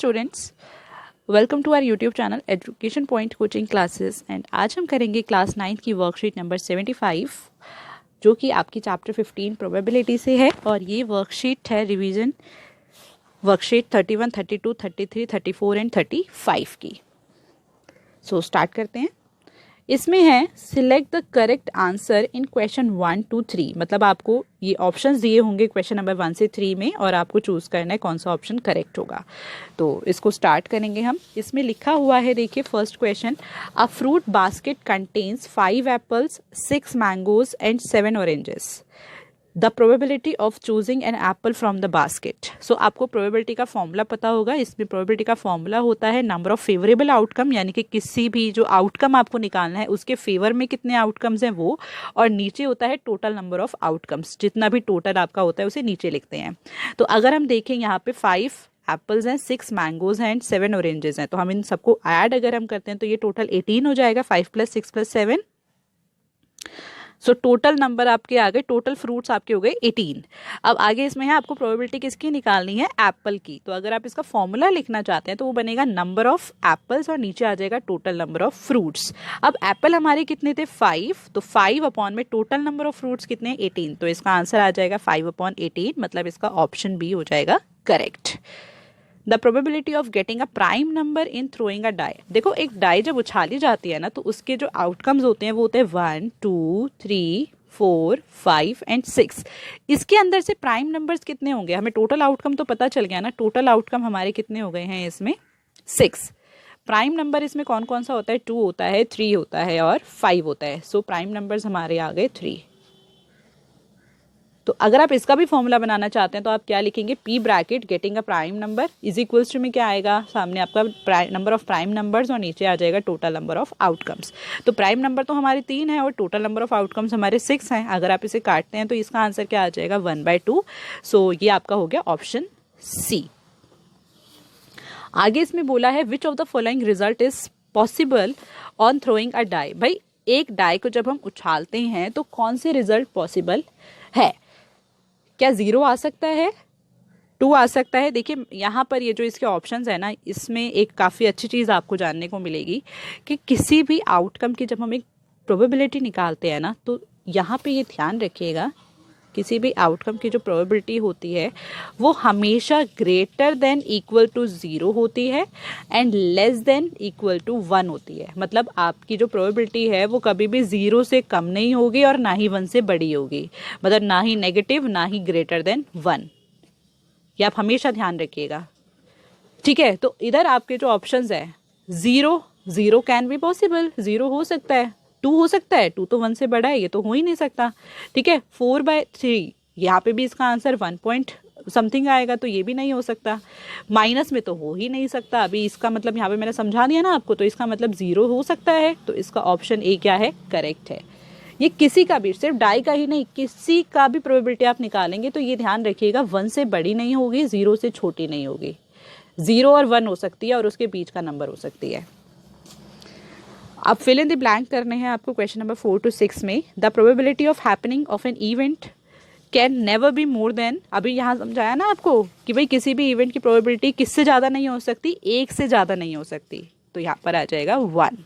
Students, welcome to our YouTube channel Education Point Coaching Classes. And आज हम करेंगे class 9 की वर्कशीट नंबर 75 जो कि आपकी चैप्टर 15 प्रोबेबिलिटी से है। और ये वर्कशीट है रिवीजन वर्कशीट 31, 32, 33, 34 एंड 35 की। सो स्टार्ट करते हैं। इसमें है select the correct answer in question 1 to 3। मतलब आपको ये ऑप्शंस दिए होंगे क्वेश्चन नंबर 1 से 3 में और आपको चूज करना है कौन सा ऑप्शन करेक्ट होगा। तो इसको स्टार्ट करेंगे हम। इसमें लिखा हुआ है, देखिए first question, a fruit basket contains 5 apples, 6 mangoes and 7 oranges. The probability of choosing an apple from the basket. So आपको प्रोबेबिलिटी का फॉर्मूला पता होगा। इसमें प्रोबेबिलिटी का फॉर्मूला होता है नंबर ऑफ फेवरेबल आउटकम, यानी कि किसी भी जो आउटकम आपको निकालना है उसके फेवर में कितने आउटकम्स हैं वो, और नीचे होता है टोटल नंबर ऑफ आउटकम्स। जितना भी टोटल आपका होता है उसे नीचे लिखते हैं। तो अगर हम देखें यहाँ पे 5 एप्पल्स हैं, 6 मैंगोज हैं एंड 7 ऑरेंजेस हैं, तो हम इन सबको ऐड अगर हम करते हैं तो ये टोटल 18 हो जाएगा। 5 + 6 + 7। सो टोटल नंबर आपके आ गए, टोटल फ्रूट्स आपके हो गए 18। अब आगे इसमें है आपको प्रोबेबिलिटी किसकी निकालनी है, एप्पल की। तो अगर आप इसका फॉर्मूला लिखना चाहते हैं तो वो बनेगा नंबर ऑफ एप्पल्स और नीचे आ जाएगा टोटल नंबर ऑफ फ्रूट्स। अब एप्पल हमारे कितने थे, 5, तो 5 अपॉन में टोटल नंबर ऑफ फ्रूट्स कितने, 18। तो इसका आंसर आ जाएगा 5/18, मतलब इसका ऑप्शन बी हो जाएगा correct. The probability of getting a prime number in throwing a die. देखो एक डाई जब उछाली जाती है ना तो उसके जो आउटकम्स होते हैं वो होते हैं 1, 2, 3, 4, 5 एंड 6। इसके अंदर से प्राइम नंबर्स कितने होंगे, हमें टोटल आउटकम तो पता चल गया ना। टोटल आउटकम हमारे कितने हो गए हैं इसमें, 6। प्राइम नंबर इसमें कौन कौन सा होता है, 2 होता है, 3 होता है और 5 होता है। सो प्राइम नंबर्स हमारे आ गए 3। तो अगर आप इसका भी फॉर्मूला बनाना चाहते हैं तो आप क्या लिखेंगे, P bracket getting a prime number is equals to में क्या आएगा, सामने आपका नंबर ऑफ प्राइम नंबर्स और नीचे आ जाएगा टोटल नंबर ऑफ आउटकम्स। तो प्राइम नंबर तो हमारे 3 है और टोटल नंबर ऑफ आउटकम्स हमारे 6 हैं। अगर आप इसे काटते हैं तो इसका आंसर क्या आ जाएगा, 1/2। सो ये आपका हो गया ऑप्शन सी। आगे इसमें बोला है which of the following result is possible on throwing a die. भाई एक डाई को जब हम उछालते हैं तो कौन से रिजल्ट पॉसिबल है, क्या 0 आ सकता है, 2 आ सकता है। देखिए यहाँ पर ये जो इसके ऑप्शंस है ना, इसमें एक काफ़ी अच्छी चीज़ आपको जानने को मिलेगी कि किसी भी आउटकम की जब हम एक प्रोबेबिलिटी निकालते हैं ना तो यहाँ पे ये ध्यान रखिएगा, किसी भी आउटकम की जो प्रोबेबिलिटी होती है वो हमेशा ग्रेटर देन इक्वल टू 0 होती है and less than equal to 1 होती है। मतलब आपकी जो प्रोबेबिलिटी है वो कभी भी 0 से कम नहीं होगी और ना ही 1 से बड़ी होगी, मतलब ना ही नेगेटिव ना ही ग्रेटर देन 1। ये आप हमेशा ध्यान रखिएगा, ठीक है। तो इधर आपके जो ऑप्शंस है, 0 कैन बी पॉसिबल, 0 हो सकता है, 2 हो सकता है, 2 तो 1 से बड़ा है, ये तो हो ही नहीं सकता, ठीक है। 4/3 यहाँ पे भी इसका आंसर 1 पॉइंट समथिंग आएगा, तो ये भी नहीं हो सकता। माइनस में तो हो ही नहीं सकता। अभी इसका मतलब यहाँ पे मैंने समझा दिया ना आपको, तो इसका मतलब 0 हो सकता है। तो इसका ऑप्शन ए क्या है, करेक्ट है। ये किसी का भी, सिर्फ डाई का ही नहीं, किसी का भी प्रोबेबिलिटी आप निकालेंगे तो ये ध्यान रखिएगा 1 से बड़ी नहीं होगी, 0 से छोटी नहीं होगी। 0 और 1 हो सकती है और उसके बीच का नंबर हो सकती है। अब फिल इन द ब्लैंक करने हैं आपको क्वेश्चन नंबर 4 to 6 में। The probability of happening of an event can never be more than. अभी यहाँ समझाया ना आपको कि भाई किसी भी इवेंट की प्रोबेबिलिटी किससे ज़्यादा नहीं हो सकती, 1 से ज़्यादा नहीं हो सकती। तो यहाँ पर आ जाएगा 1।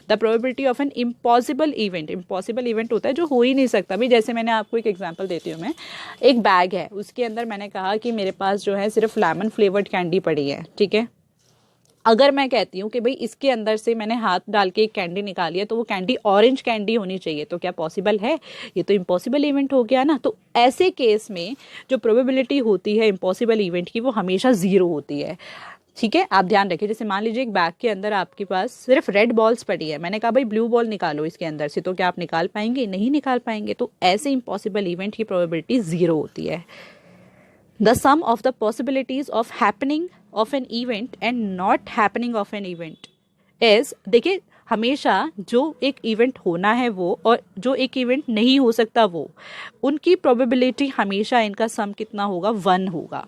The probability of an impossible event, impossible event होता है जो हो ही नहीं सकता। भाई जैसे मैंने आपको एक एग्जांपल देती हूँ मैं, एक बैग है, उसके अंदर मैंने कहा कि मेरे पास जो है सिर्फ लेमन फ्लेवर्ड कैंडी पड़ी है, ठीक है। अगर मैं कहती हूँ कि भाई इसके अंदर से मैंने हाथ डाल के एक कैंडी निकाली है तो वो कैंडी ऑरेंज कैंडी होनी चाहिए, तो क्या पॉसिबल है, ये तो इम्पॉसिबल इवेंट हो गया ना। तो ऐसे केस में जो प्रोबेबिलिटी होती है इम्पॉसिबल इवेंट की वो हमेशा 0 होती है, ठीक है। आप ध्यान रखिए, जैसे मान लीजिए एक बैग के अंदर आपके पास सिर्फ रेड बॉल्स पड़ी है, मैंने कहा भाई ब्लू बॉल निकालो इसके अंदर से, तो क्या आप निकाल पाएंगे, नहीं निकाल पाएंगे। तो ऐसे इम्पॉसिबल इवेंट की प्रोबेबिलिटी 0 होती है। The sum of the possibilities of happening of an event and not happening of an event is, देखिए हमेशा जो एक इवेंट होना है वो और जो एक इवेंट नहीं हो सकता वो, उनकी प्रोबेबिलिटी हमेशा इनका सम कितना होगा, 1 होगा।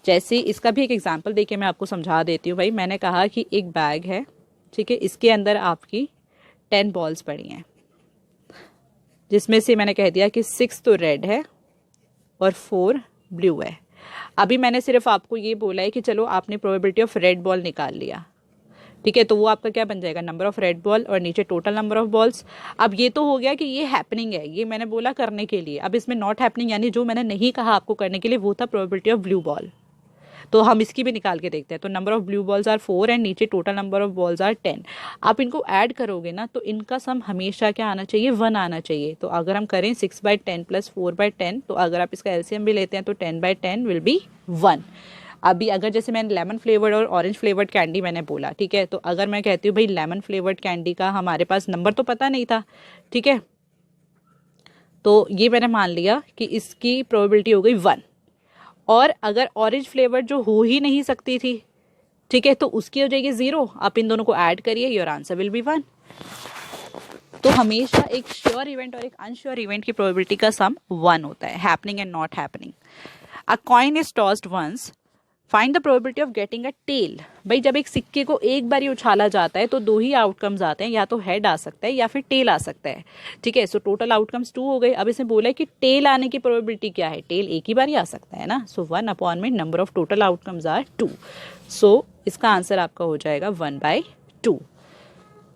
जैसे इसका भी एक एग्जांपल देके मैं आपको समझा देती हूँ। भाई मैंने कहा कि एक बैग है, ठीक है, इसके अंदर आपकी 10 बॉल्स पड़ी हैं, जिसमें से मैंने कह दिया कि 6 तो रेड है और 4 ब्लू है। अभी मैंने सिर्फ आपको ये बोला है कि चलो आपने प्रोबेबिलिटी ऑफ रेड बॉल निकाल लिया, ठीक है, तो वो आपका क्या बन जाएगा, नंबर ऑफ रेड बॉल और नीचे टोटल नंबर ऑफ बॉल्स। अब ये तो हो गया कि ये हैपनिंग है, ये मैंने बोला करने के लिए। अब इसमें नॉट हैपनिंग यानी जो मैंने नहीं कहा आपको करने के लिए वो था प्रोबेबिलिटी ऑफ ब्लू बॉल। तो हम इसकी भी निकाल के देखते हैं। तो number of blue balls are 4 and नीचे total number of balls are 10। आप इनको ऐड करोगे ना तो इनका सम हमेशा क्या आना चाहिए, 1 आना चाहिए। तो अगर हम करें 6/10 प्लस 4/10, तो अगर आप इसका एलसीएम भी लेते हैं तो 10/10 विल बी 1। अभी अगर जैसे मैंने लेमन फ्लेवर्ड और ऑरेंज फ्लेवर्ड कैंडी मैंने बोला, ठीक है, तो अगर मैं कहती हूँ भाई लेमन फ्लेवर्ड कैंडी का हमारे पास नंबर तो पता नहीं था, ठीक है, तो ये मैंने मान लिया कि इसकी प्रोबेबिलिटी हो गई 1। और अगर ऑरेंज फ्लेवर जो हो ही नहीं सकती थी, ठीक है, तो उसकी हो जाएगी 0। आप इन दोनों को ऐड करिए, योर आंसर विल बी 1। तो हमेशा एक श्योर इवेंट और एक अनश्योर इवेंट की प्रोबेबिलिटी का सम 1 होता है, happening and not happening. A coin is tossed once, find the probability of getting a tail. भाई जब एक सिक्के को एक बार ही उछाला जाता है तो 2 ही आउटकम्स आते हैं, या तो हेड आ सकता है या फिर टेल आ सकता है, ठीक है। सो टोटल आउटकम्स 2 हो गए। अब इसने बोला है कि टेल आने की प्रोबेबिलिटी क्या है, टेल एक ही बार ही आ सकता है ना। सो 1 में number of total outcomes are 2। So इसका आंसर आपका हो जाएगा 1/2।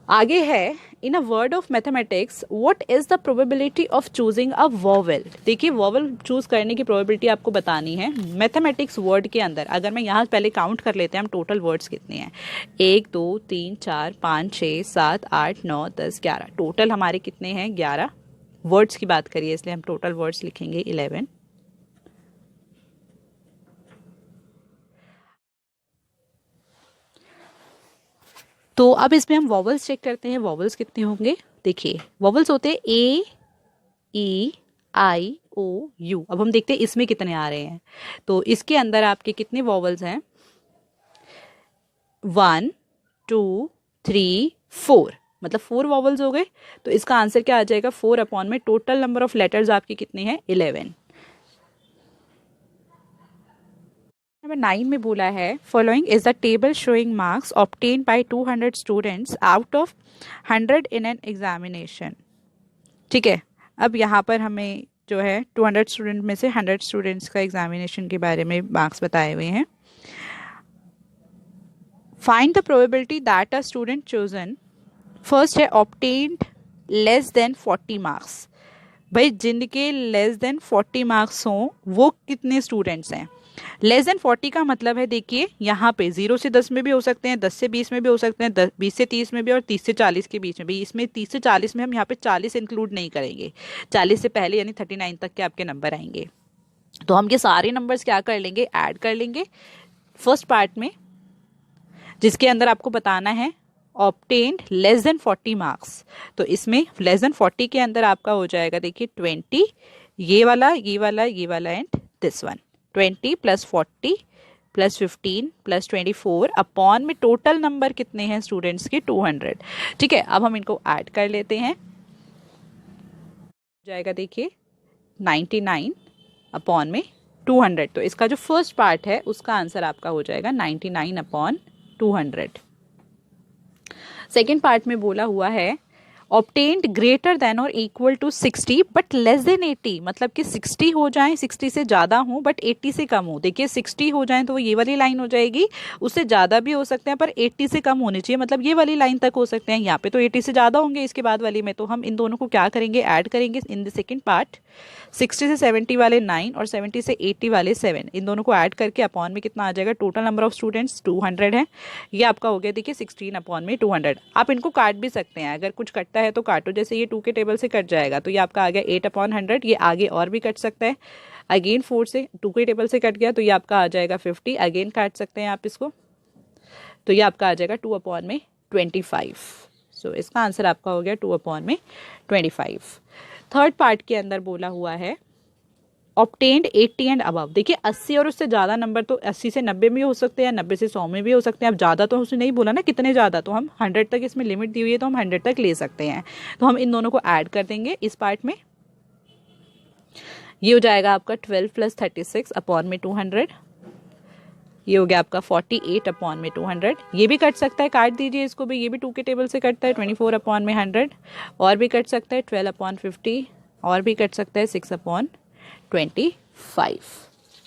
आगे है, in a word of mathematics what is the probability of choosing a vowel. देखिए वॉवेल चूज करने की प्रोबेबिलिटी आपको बतानी है मैथमेटिक्स वर्ड के अंदर। अगर मैं यहाँ पहले काउंट कर लेते हैं हम टोटल वर्ड्स कितने हैं, 1 2 3 4 5 6 7 8 9 10 11, टोटल हमारे कितने हैं 11 वर्ड्स की बात करिए, इसलिए हम टोटल वर्ड्स लिखेंगे 11। तो अब इसमें हम वॉवल्स चेक करते हैं, वॉवल्स कितने होंगे। देखिए वॉवल्स होते हैं ए ई आई ओ यू। अब हम देखते हैं इसमें कितने आ रहे हैं। तो इसके अंदर आपके कितने वॉवल्स हैं, 1 2 3 4, मतलब 4 वॉवल्स हो गए। तो इसका आंसर क्या आ जाएगा, 4 में टोटल नंबर ऑफ लेटर्स आपके कितने हैं 11। नंबर 9 में बोला है, following is the table showing marks obtain bye 200 students out of 100 in an examination. ठीक है, अब यहाँ पर हमें जो है 200 स्टूडेंट में से 100 स्टूडेंट्स का एग्जामिनेशन के बारे में मार्क्स बताए हुए हैं। Find the probability that a student chosen, first है ऑब्टेन्ड लेस देन 40 मार्क्स। भाई जिनके लेस देन 40 मार्क्स हों वो कितने स्टूडेंट्स हैं। लेस देन 40 का मतलब है, देखिए यहाँ पे 0 से 10 में भी हो सकते हैं, 10 से 20 में भी हो सकते हैं, 20 से 30 में भी और 30 से 40 के बीच में भी। इसमें 30 से 40 में हम यहाँ पे 40 इंक्लूड नहीं करेंगे, 40 से पहले यानी 39 तक के आपके नंबर आएंगे। तो हम ये सारे नंबर्स क्या कर लेंगे, ऐड कर लेंगे फर्स्ट पार्ट में, जिसके अंदर आपको बताना है ऑब्टेन्ड लेस देन 40 मार्क्स। तो इसमें लेस देन 40 के अंदर आपका हो जाएगा, देखिए 20, ये वाला and this one, 20 plus 40 plus 15 plus 24 upon में टोटल नंबर कितने हैं स्टूडेंट्स के 200। ठीक है, अब हम इनको ऐड कर लेते हैं, जाएगा देखिए 99 अपॉन में 200। तो इसका जो फर्स्ट पार्ट है उसका आंसर आपका हो जाएगा 99 अपॉन 200। सेकेंड पार्ट में बोला हुआ है ऑब्टेन्ड ग्रेटर देन और equal to 60 but less than 80, मतलब कि 60 हो जाए, 60 से ज़्यादा हो बट 80 से कम हो। देखिए 60 हो जाए तो वो ये वाली लाइन हो जाएगी, उससे ज़्यादा भी हो सकते हैं पर 80 से कम होनी चाहिए, मतलब ये वाली लाइन तक हो सकते हैं। यहाँ पे तो 80 से ज़्यादा होंगे इसके बाद वाली में, तो हम इन दोनों को क्या करेंगे, ऐड करेंगे इन द सेकेंड पार्ट। 60 से 70 वाले 9 और 70 से 80 वाले 7, इन दोनों को ऐड करके अपॉन में कितना आ जाएगा, टोटल नंबर ऑफ स्टूडेंट्स 200 है। ये आपका हो गया देखिए 16 अपॉन में 200। आप इनको काट भी सकते हैं, अगर कुछ कटता है तो काटो, जैसे ये 2 के टेबल से कट जाएगा तो ये आपका आ गया 8 अपॉन 100। ये आगे और भी कट सकता है, अगेन 4 से 2 के टेबल से कट गया तो ये आपका आ जाएगा 50, अगेन काट सकते हैं आप इसको, तो ये आपका आ जाएगा 2 अपॉन में 25। सो इसका आंसर आपका हो गया 2 अपॉन में 25। थर्ड पार्ट के अंदर बोला हुआ है ऑब्टेन्ड 80 एंड अबव। देखिए 80 और उससे ज़्यादा नंबर तो 80 से 90 में हो सकते हैं, 90 से 100 में भी हो सकते हैं। अब ज़्यादा तो उसने नहीं बोला ना कितने ज़्यादा, तो हम 100 तक इसमें लिमिट दी हुई है तो हम 100 तक ले सकते हैं। तो हम इन दोनों को ऐड कर देंगे इस पार्ट में, ये हो जाएगा आपका 12 प्लस 36 अपॉन में 200। ये हो गया आपका 48 अपॉन में 200। ये भी कट सकता है, काट दीजिए इसको भी, ये भी 2 के टेबल से कटता है, 24 अपॉन में 100। और भी कट सकता है 12 अपॉन 50, और भी कट सकता है 6 अपॉन 25।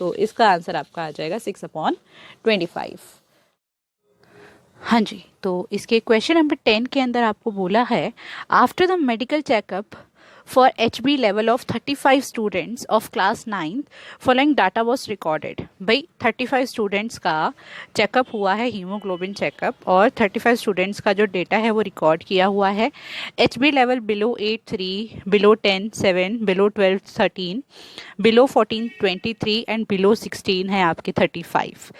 तो इसका आंसर आपका आ जाएगा 6/25। हाँ जी, तो इसके क्वेश्चन नंबर 10 के अंदर आपको बोला है after the medical checkup for HB level of 35 students of class 9th following data was recorded. भाई 35 स्टूडेंट्स का चेकअप हुआ है, हीमोग्लोबिन चेकअप, और 35 स्टूडेंट्स का जो डेटा है वो रिकॉर्ड किया हुआ है। HB level below 8 3, below 10 7, below 12 13, below 14 23 and below 16 है आपके 35।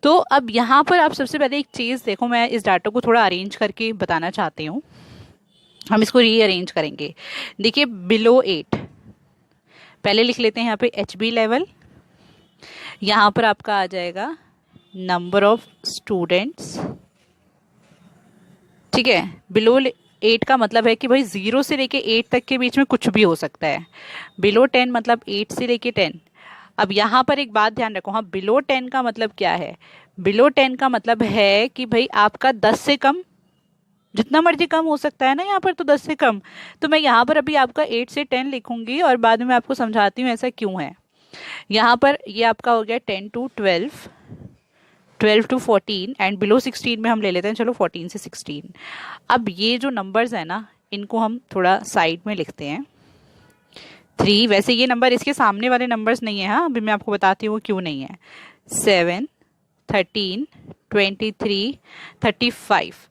तो अब यहाँ पर आप सबसे पहले एक चीज़ देखो, मैं इस डाटा को थोड़ा अरेंज करके बताना चाहती हूँ। हम इसको रीअरेंज करेंगे। देखिए बिलो 8 पहले लिख लेते हैं यहाँ पे HB लेवल, यहाँ पर आपका आ जाएगा नंबर ऑफ स्टूडेंट्स, ठीक है। बिलो 8 का मतलब है कि भाई 0 से लेके 8 तक के बीच में कुछ भी हो सकता है। बिलो 10 मतलब 8 से लेके 10। अब यहाँ पर एक बात ध्यान रखो, हाँ बिलो 10 का मतलब क्या है? बिलो 10 का मतलब है कि भाई आपका 10 से कम, जितना मर्जी कम हो सकता है ना यहाँ पर, तो 10 से कम। तो मैं यहाँ पर अभी आपका 8 से 10 लिखूंगी और बाद में आपको समझाती हूँ ऐसा क्यों है। यहाँ पर ये आपका हो गया 10 to 12, 12 to 14 एंड बिलो 16 में हम ले लेते हैं चलो 14 से 16। अब ये जो नंबर्स है ना, इनको हम थोड़ा साइड में लिखते हैं। 3, वैसे ये नंबर इसके सामने वाले नंबर्स नहीं है, हाँ अभी मैं आपको बताती हूँ क्यों नहीं है। 7 13 23 35।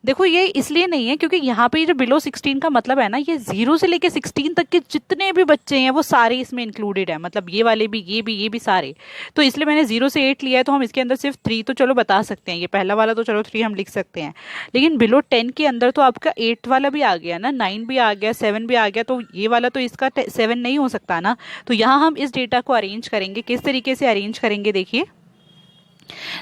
देखो ये इसलिए नहीं है क्योंकि यहाँ पे ये जो बिलो 16 का मतलब है ना, ये 0 से लेके 16 तक के जितने भी बच्चे हैं वो सारे इसमें इंक्लूडेड है, मतलब ये वाले भी, ये भी सारे। तो इसलिए मैंने 0 से 8 लिया है, तो हम इसके अंदर सिर्फ 3 तो चलो बता सकते हैं, ये पहला वाला तो चलो 3 हम लिख सकते हैं। लेकिन बिलो 10 के अंदर तो आपका 8 वाला भी आ गया ना, 9 भी आ गया, 7 भी आ गया, तो ये वाला तो इसका 7 नहीं हो सकता ना। तो यहाँ हम इस डेटा को अरेंज करेंगे, किस तरीके से अरेंज करेंगे देखिए।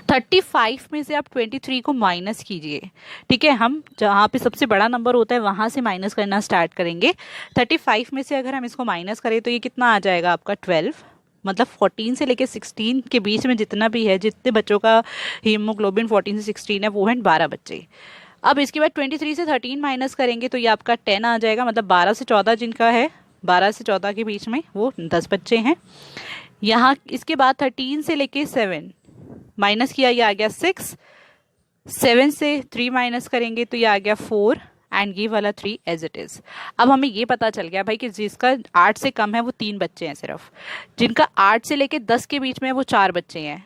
35 में से आप 23 को माइनस कीजिए, ठीक है। हम जहाँ पे सबसे बड़ा नंबर होता है वहां से माइनस करना स्टार्ट करेंगे। 35 में से अगर हम इसको माइनस करें तो ये कितना आ जाएगा आपका 12, मतलब 14 से लेके 16 के बीच में जितना भी है, जितने बच्चों का हीमोग्लोबिन 14 से 16 है वो है 12 बच्चे। अब इसके बाद 23 से 13 माइनस करेंगे तो ये आपका 10 आ जाएगा, मतलब 12 से 14 जिनका है, 12 से 14 के बीच में वो 10 बच्चे हैं। यहाँ इसके बाद 13 से लेके 7 माइनस किया, ये आ गया 6। 7 से 3 माइनस करेंगे तो ये आ गया 4 एंड ये वाला 3 एज इट इज। अब हमें ये पता चल गया भाई कि जिसका 8 से कम है वो 3 बच्चे हैं सिर्फ, जिनका 8 से लेके 10 के बीच में है वो 4 बच्चे हैं,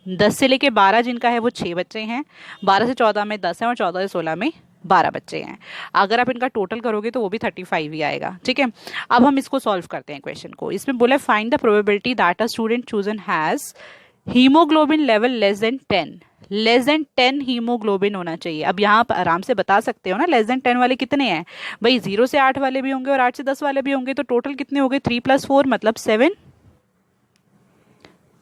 10 से लेके 12 जिनका है वो 6 बच्चे हैं, 12 से 14 में 10 है और 14 से 16 में 12 बच्चे हैं। अगर आप इनका टोटल करोगे तो वो भी 35 ही आएगा, ठीक है। अब हम इसको सॉल्व करते हैं क्वेश्चन को। इसमें बोला find the probability that a student chosen has haemoglobin level less than 10, less than 10 haemoglobin होना चाहिए। अब यहाँ पर आराम से बता सकते हो ना लेस देन 10 वाले कितने हैं भाई, 0 से 8 वाले भी होंगे और 8 से 10 वाले भी होंगे, तो टोटल कितने हो गए 3 + 4 मतलब 7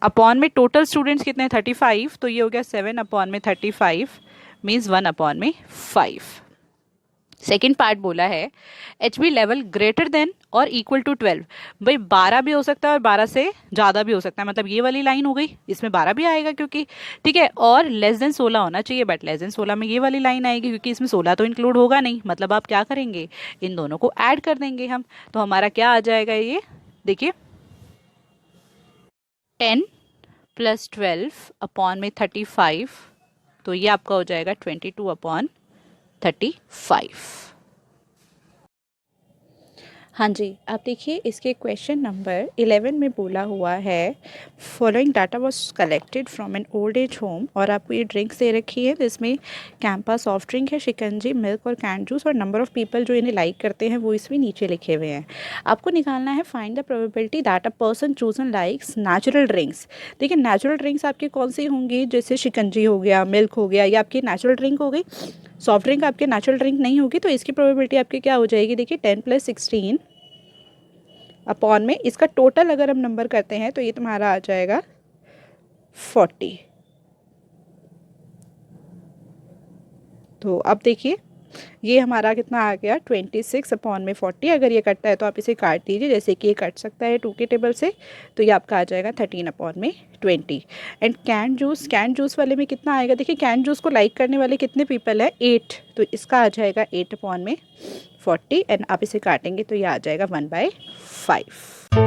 अपॉन में टोटल स्टूडेंट्स कितने 35, तो ये हो गया 7 अपॉन में 35 मीन्स 1 अपॉन में 5। सेकेंड पार्ट बोला है HB लेवल ग्रेटर देन और इक्वल टू 12, भाई 12 भी हो सकता है और 12 से ज़्यादा भी हो सकता है, मतलब ये वाली लाइन हो गई, इसमें 12 भी आएगा क्योंकि, ठीक है। और लेस देन 16 होना चाहिए, बट लेस देन 16 में ये वाली लाइन आएगी क्योंकि इसमें 16 तो इंक्लूड होगा नहीं, मतलब आप क्या करेंगे इन दोनों को ऐड कर देंगे हम, तो हमारा क्या आ जाएगा ये देखिए 10 + 12 अपॉन में 35, तो ये आपका हो जाएगा 22/35। हाँ जी, आप देखिए इसके क्वेश्चन नंबर 11 में बोला हुआ है following data was collected from an old age home, और आपको ये ड्रिंक्स दे रखी है जिसमें कैंपा सॉफ्ट ड्रिंक है, शिकंजी, मिल्क और कैन जूस, और नंबर ऑफ पीपल जो इन्हें लाइक करते हैं वो इसमें नीचे लिखे हुए हैं। आपको निकालना है find the probability that a person chosen likes natural drinks. देखिए नेचुरल ड्रिंक्स आपकी कौन सी होंगी, जैसे शिकंजी हो गया, मिल्क हो गया, ये आपकी नेचुरल ड्रिंक हो गई। सॉफ्ट ड्रिंक आपके नेचुरल ड्रिंक नहीं होगी, तो इसकी प्रोबेबिलिटी आपकी क्या हो जाएगी देखिए 10 + 16 अपॉन में इसका टोटल अगर हम नंबर करते हैं तो ये तुम्हारा आ जाएगा 40। तो अब देखिए ये हमारा कितना आ गया 26 अपॉन में 40। अगर ये कटता है तो आप इसे काट दीजिए, जैसे कि ये कट सकता है 2 के टेबल से, तो ये आपका आ जाएगा 13 अपॉन में 20। एंड कैन जूस वाले में कितना आएगा देखिए, कैन जूस को लाइक करने वाले कितने पीपल है 8, तो इसका आ जाएगा 8 अपॉन में 40 एंड आप इसे काटेंगे तो ये आ जाएगा 1/5।